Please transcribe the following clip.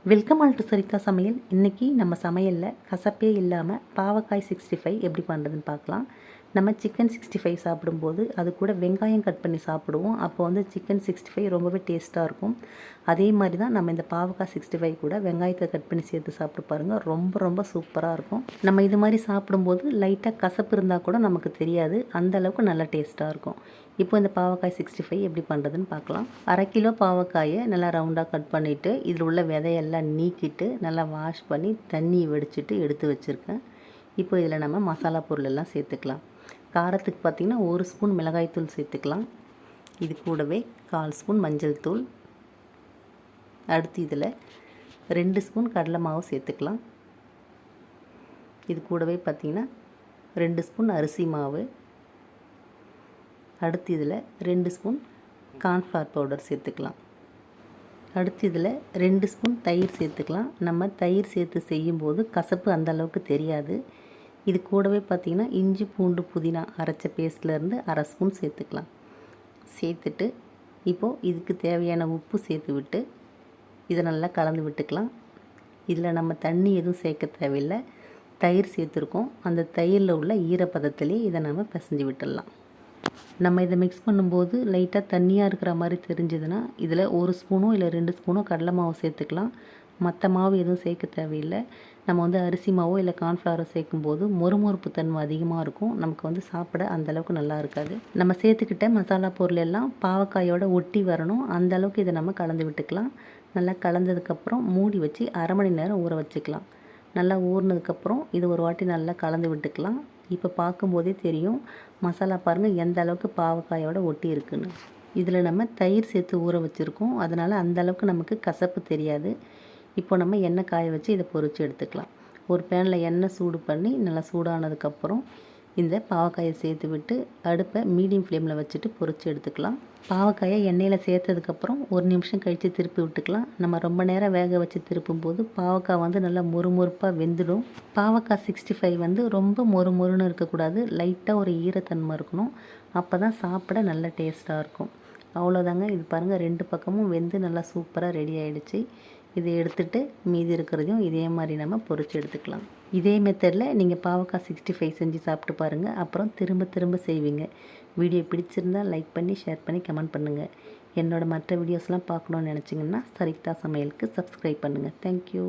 Welcome all to சரிதா சமையல். இன்றைக்கி நம்ம சமையலில் கசப்பே இல்லாமல் பாவக்காய் 65 எப்படி பண்ணுறதுன்னு பார்க்கலாம். நம்ம சிக்கன் 65 சாப்பிடும்போது அது கூட வெங்காயம் கட் பண்ணி சாப்பிடுவோம். அப்போ வந்து சிக்கன் 65 ரொம்பவே டேஸ்ட்டாக இருக்கும். அதே மாதிரி தான் நம்ம இந்த பாவக்காய் 65 கூட வெங்காயத்தை கட் பண்ணி சேர்த்து சாப்பிட்டு பாருங்கள். ரொம்ப ரொம்ப சூப்பராக இருக்கும். நம்ம இது மாதிரி சாப்பிடும்போது லைட்டாக கசப்பு இருந்தால் கூட நமக்கு தெரியாது, அந்தளவுக்கு நல்லா டேஸ்ட்டாக இருக்கும். இப்போ இந்த பாவக்காய் 65 எப்படி பண்ணுறதுன்னு பார்க்கலாம். 1/2 கிலோ பாவக்காயை நல்லா ரவுண்டாக கட் பண்ணிவிட்டு இதில் உள்ள விதையெல்லாம் நீக்கிட்டு நல்லா வாஷ் பண்ணி தண்ணி வடிச்சிட்டு எடுத்து வச்சுருக்கேன். இப்போ இதில் நம்ம மசாலா பொருள் எல்லாம் சேர்த்துக்கலாம். காரத்துக்கு பார்த்திங்கன்னா 1 ஸ்பூன் மிளகாய்த்தூள் சேர்த்துக்கலாம். இது கூடவே 1/4 ஸ்பூன் மஞ்சள் தூள். அடுத்து இதில் 2 ஸ்பூன் கடலை மாவு சேர்த்துக்கலாம். இது கூடவே பார்த்திங்கன்னா 2 ஸ்பூன் அரிசி மாவு. அடுத்து இதில் 2 ஸ்பூன் கார்ன்ஃப்ளவர் பவுடர் சேர்த்துக்கலாம். அடுத்து இதில் 2 ஸ்பூன் தயிர் சேர்த்துக்கலாம். நம்ம தயிர் சேர்த்து செய்யும்போது கசப்பு அந்த அளவுக்கு தெரியாது. இது கூடவே பார்த்திங்கன்னா இஞ்சி பூண்டு புதினா அரைச்ச பேஸ்ட்லேருந்து 1/2 ஸ்பூன் சேர்த்துக்கலாம். சேர்த்துட்டு இப்போது இதுக்கு தேவையான உப்பு சேர்த்து விட்டு இதை நல்லா கலந்து விட்டுக்கலாம். இதில் நம்ம தண்ணி எதுவும் சேர்க்க தேவையில்லை, தயிர் சேர்த்துருக்கோம். அந்த தயிரில் உள்ள ஈரப்பதத்திலே இதை நம்ம பிசைஞ்சு விட்டுடலாம். நம்ம இதை மிக்ஸ் பண்ணும்போது லைட்டாக தண்ணியாக இருக்கிற மாதிரி தெரிஞ்சதுன்னா இதில் 1 ஸ்பூனோ இல்லை 2 ஸ்பூனோ கடலை மாவு சேர்த்துக்கலாம். மற்ற மாவு எதுவும் சேர்க்க தேவையில்லை. நம்ம வந்து அரிசி மாவோ இல்லை கார்ன்ஃப்ளவரோ சேர்க்கும்போது மொறுமொறுப்பு தன்மை அதிகமாக இருக்கும். நமக்கு வந்து சாப்பிட அந்தளவுக்கு நல்லா இருக்காது. நம்ம சேர்த்துக்கிட்ட மசாலா பொருள் எல்லாம் பாவக்காயோட ஒட்டி வரணும், அந்தளவுக்கு இதை நம்ம கலந்து விட்டுக்கலாம். நல்லா கலந்ததுக்கப்புறம் மூடி வச்சு 1/2 மணி நேரம் ஊற வச்சுக்கலாம். நல்லா ஊறினதுக்கப்புறம் இது ஒரு வாட்டி நல்லா கலந்து விட்டுக்கலாம். இப்போ பார்க்கும்போதே தெரியும் மசாலா பாருங்கள் எந்த அளவுக்கு பாவக்காயோட ஒட்டி இருக்குன்னு. இதில் நம்ம தயிர் சேர்த்து ஊற வச்சுருக்கோம், அதனால் அந்தளவுக்கு நமக்கு கசப்பு தெரியாது. இப்போ நம்ம எண்ணெய் காய வச்சு இதை பொரித்து எடுத்துக்கலாம். ஒரு பேனில் எண்ணெய் சூடு பண்ணி நல்லா சூடானதுக்கப்புறம் இந்த பாவக்காயை சேர்த்து விட்டு அடுப்பை மீடியம் ஃப்ளேமில் வச்சுட்டு பொரித்து எடுத்துக்கலாம். பாவக்காயை எண்ணெயில் சேர்த்ததுக்கப்புறம் 1 நிமிஷம் கழித்து திருப்பி விட்டுக்கலாம். நம்ம ரொம்ப நேரம் வேக வச்சு திருப்பும்போது பாவக்காய் வந்து நல்லா மொறுமொறுப்பாக வெந்துடும். பாவக்காய் 65 வந்து ரொம்ப மொறுமொறுன்னு இருக்கக்கூடாது, லைட்டாக ஒரு ஈரத்தன்மை இருக்கணும். அப்போ தான் சாப்பிட நல்ல டேஸ்ட்டாக இருக்கும். அவ்வளோதாங்க. இது பாருங்கள் 2 பக்கமும் வெந்து நல்லா சூப்பராக ரெடி ஆகிடுச்சு. இதை எடுத்துகிட்டு மீதி இருக்கிறதையும் இதே மாதிரி நம்ம பொரித்து எடுத்துக்கலாம். இதே மெத்தடில் நீங்கள் பாவக்காய் 65 செஞ்சு சாப்பிட்டு பாருங்கள். அப்புறம் திரும்ப திரும்ப செய்வீங்க. வீடியோ பிடிச்சிருந்தால் லைக் பண்ணி ஷேர் பண்ணி கமெண்ட் பண்ணுங்கள். என்னோடய மற்ற வீடியோஸ்லாம் பார்க்கணுன்னு நினச்சிங்கன்னா சரிதா சமையலுக்கு சப்ஸ்கிரைப் பண்ணுங்கள். தேங்க்யூ.